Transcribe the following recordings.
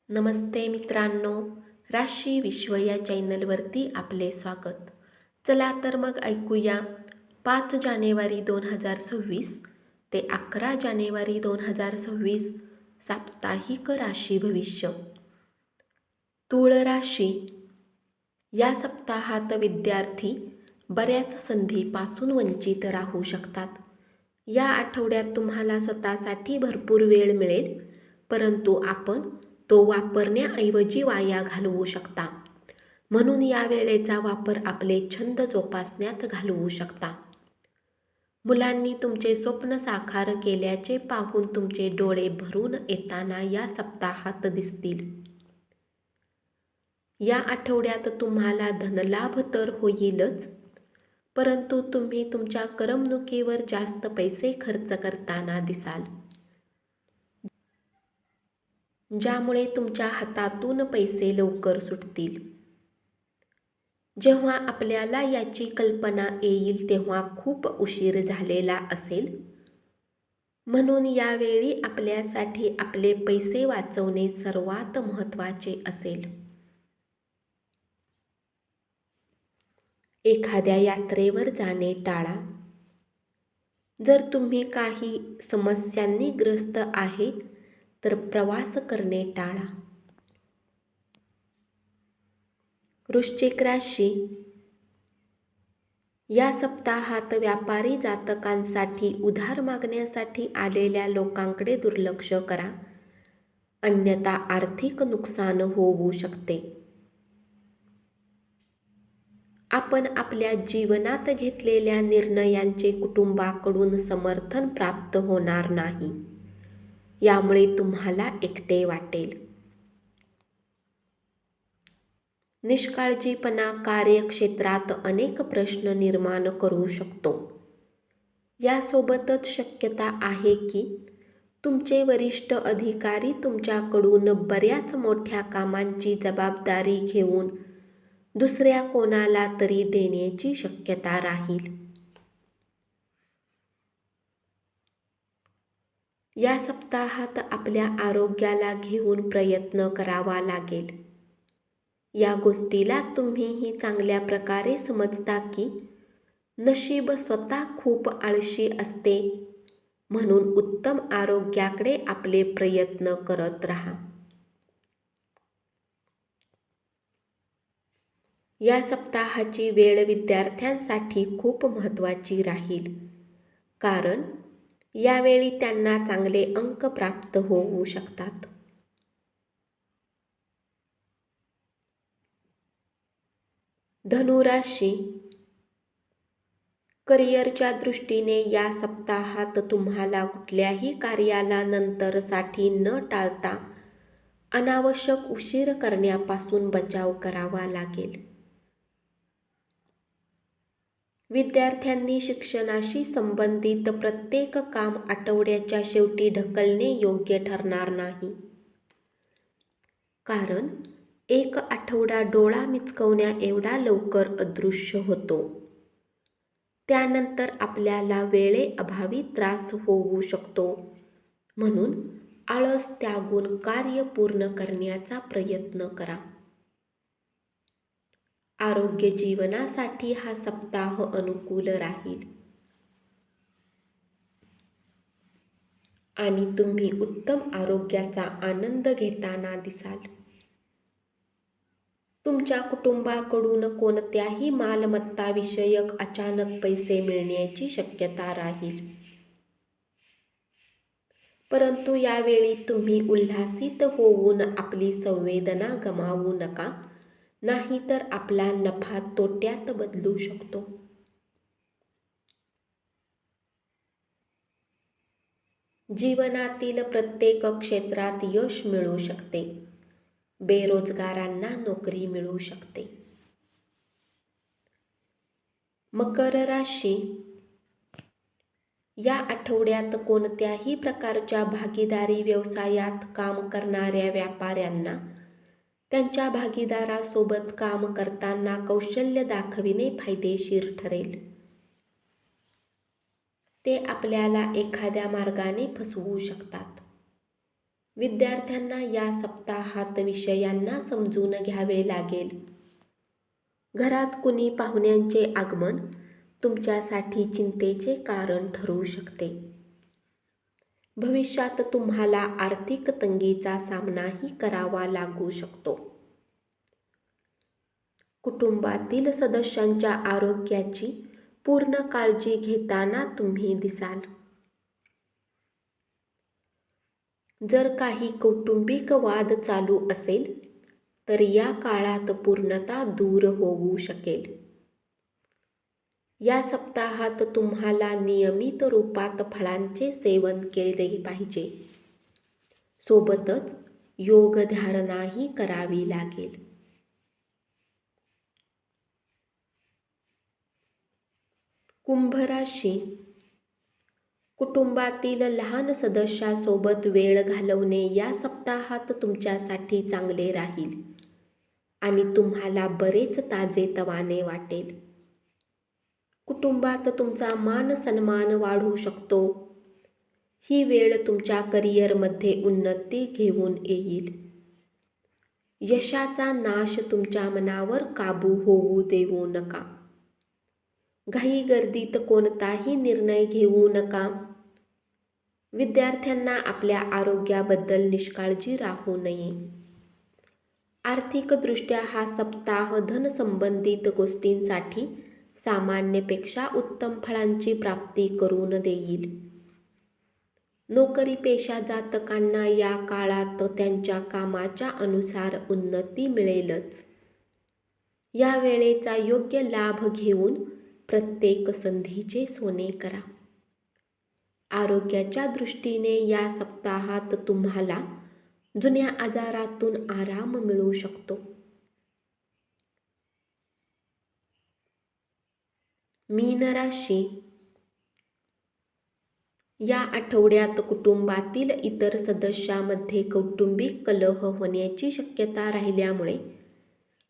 नमस्ते मित्रांनो, राशी विश्व या चॅनलवरती आपले स्वागत. चला तर मग ऐकूया 5 जानेवारी 2026 ते 11 जानेवारी 2026 साप्ताहिक राशी भविष्य. तूळ राशी. या सप्ताहात विद्यार्थी बऱ्याच संधीपासून वंचित राहू शकतात. या आठवड्यात तुम्हाला स्वतःसाठी भरपूर वेळ मिळेल, परंतु आपण तो वापरण्याऐवजी वाया घालवू शकता. म्हणून या वेळेचा वापर आपले छंद जोपासण्यात घालवू शकता. मुलांनी तुमचे स्वप्न साकार केल्याचे पाहून तुमचे डोळे भरून येताना या सप्ताहात दिसतील. या आठवड्यात तुम्हाला धनलाभ तर होईलच, परंतु तुम्ही तुमच्या करमणुकीवर जास्त पैसे खर्च करताना दिसाल, ज्यामुळे तुमच्या हातातून पैसे लवकर सुटतील. जेव्हा आपल्याला याची कल्पना येईल तेव्हा खूप उशीर झालेला असेल. म्हणून यावेळी आपल्यासाठी आपले पैसे वाचवणे सर्वात महत्त्वाचे असेल. एखाद्या यात्रेवर जाणे टाळा. जर तुम्ही काही समस्यांनी ग्रस्त आहे तर प्रवास करणे टाळा. वृश्चिक राशी. या सप्ताहात व्यापारी जातकांसाठी उधार मागण्यासाठी आलेल्या लोकांकडे दुर्लक्ष करा, अन्यथा आर्थिक नुकसान होऊ शकते. आपण आपल्या जीवनात घेतलेल्या निर्णयांचे कुटुंबाकडून समर्थन प्राप्त होणार नाही, यामुळे तुम्हाला एकटे वाटेल. निष्काळजीपणा कार्यक्षेत्रात अनेक प्रश्न निर्माण करू शकतो. यासोबतच शक्यता आहे की तुमचे वरिष्ठ अधिकारी तुमच्याकडून बऱ्याच मोठ्या कामांची जबाबदारी घेऊन दुसऱ्या कोणाला तरी देण्याची शक्यता राहील. या सप्ताहात आपल्या आरोग्याला घेऊन प्रयत्न करावा लागेल. या गोष्टीला तुम्हीही चांगल्या प्रकारे समजता की नशीब स्वतः खूप आळशी असते, म्हणून उत्तम आरोग्याकडे आपले प्रयत्न करत राहा. या सप्ताहाची वेळ विद्यार्थ्यांसाठी खूप महत्त्वाची राहील, कारण यावेळी त्यांना चांगले अंक प्राप्त होऊ शकतात. धनुराशी. करिअरच्या दृष्टीने या सप्ताहात तुम्हाला कुठल्याही कार्याला नंतरसाठी न टाळता अनावश्यक उशीर करण्यापासून बचाव करावा लागेल. विद्यार्थ्यांनी शिक्षणाशी संबंधित प्रत्येक काम आठवड्याच्या शेवटी ढकलणे योग्य ठरणार नाही, कारण एक आठवडा डोळा मिचकवण्या एवढा लवकर अदृश्य होतो. त्यानंतर आपल्याला वेळेअभावी त्रास होऊ शकतो, म्हणून आळस त्यागून कार्य पूर्ण करण्याचा प्रयत्न करा. आरोग्य जीवनासाठी हा सप्ताह अनुकूल राहील आणि तुम्ही उत्तम आरोग्याचा आनंद घेताना दिसाल. तुमच्या कुटुंबाकडून कोणत्याही मालमत्ताविषयक अचानक पैसे मिळण्याची शक्यता राहील, परंतु यावेळी तुम्ही उल्हासित होऊन आपली संवेदना गमावू नका, नाहीतर आपला नफा तोट्यात बदलू शकतो. जीवनातील प्रत्येक क्षेत्रात यश मिळू शकते. बेरोजगारांना नोकरी मिळू शकते. मकर राशी. या आठवड्यात कोणत्याही प्रकारच्या भागीदारी व्यवसायात काम करणाऱ्या व्यापाऱ्यांना त्यांच्या भागीदारासोबत काम करताना कौशल्य दाखविणे फायदेशीर ठरेल. ते आपल्याला एखाद्या मार्गाने फसवू शकतात. विद्यार्थ्यांना या सप्ताहात विषयांना समजून घ्यावे लागेल. घरात कुणी पाहुण्यांचे आगमन तुमच्यासाठी चिंतेचे कारण ठरू शकते. भविष्यात तुम्हाला आर्थिक तंगीचा सामनाही करावा लागू शकतो. कुटुंबातील सदस्यांच्या आरोग्याची पूर्ण काळजी घेताना तुम्ही दिसाल. जर काही कौटुंबिक वाद चालू असेल तर या काळात पूर्णता दूर होऊ शकेल. या सप्ताहात तुम्हाला नियमित रूपात फळांचे सेवन केले पाहिजे. सोबतच योग धारणाही करावी लागेल. कुंभ राशी. कुटुंबातील लहान सदस्यासोबत वेळ घालवणे या सप्ताहात तुमच्यासाठी चांगले राहील आणि तुम्हाला बरेच ताजेतवाने वाटेल. कुटुंबात तुमचा मान सन्मान वाढू शकतो. ही वेळ तुमच्या करिअरमध्ये उन्नती घेऊन येईल. यशाचा नाश तुमच्या मनावर काबू होऊ देऊ नका. घाईगर्दीत कोणताही निर्णय घेऊ नका. विद्यार्थ्यांना आपल्या आरोग्याबद्दल निष्काळजी राहू नये. आर्थिकदृष्ट्या हा सप्ताह धनसंबंधित गोष्टींसाठी सामान्यपेक्षा उत्तम फळांची प्राप्ती करून देईल. नोकरीपेशा जातकांना या काळात त्यांच्या कामाच्या अनुसार उन्नती मिळेलच. या वेळेचा योग्य लाभ घेऊन प्रत्येक संधीचे सोने करा. आरोग्याच्या दृष्टीने या सप्ताहात तुम्हाला जुन्या आजारातून आराम मिळू शकतो. मीन राशी. या आठवड्यात कुटुंबातील इतर सदस्यांमध्ये कौटुंबिक कलह होण्याची शक्यता राहिल्यामुळे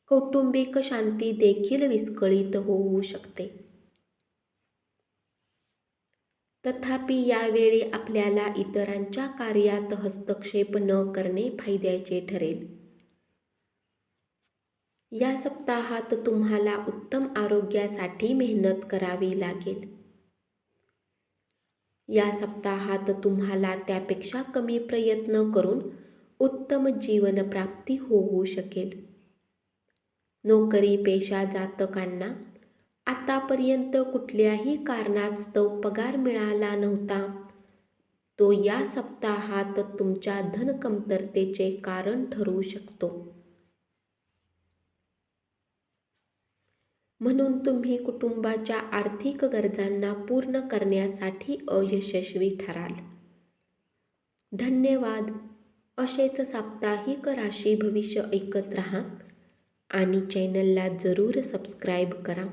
कौटुंबिक शांती देखील विस्कळीत होऊ शकते. तथापि यावेळी आपल्याला इतरांच्या कार्यात हस्तक्षेप न करणे फायद्याचे ठरेल. या सप्ताहात तुम्हाला उत्तम आरोग्यासाठी मेहनत करावी लागेल. या सप्ताहात तुम्हाला त्यापेक्षा कमी प्रयत्न करून उत्तम जीवनप्राप्ती होऊ शकेल. नोकरीपेशा जातकांना आतापर्यंत कुठल्याही कारणास्तव पगार मिळाला नव्हता, तो या सप्ताहात तुमच्या धनकमतरतेचे कारण ठरू शकतो. म्हणून तुम्ही कुटुंबाच्या आर्थिक गरजांना पूर्ण करण्यासाठी अयशस्वी ठराल. धन्यवाद. असेच साप्ताहिक राशी भविष्य ऐकत रहा आणि चॅनलला जरूर सबस्क्राईब करा.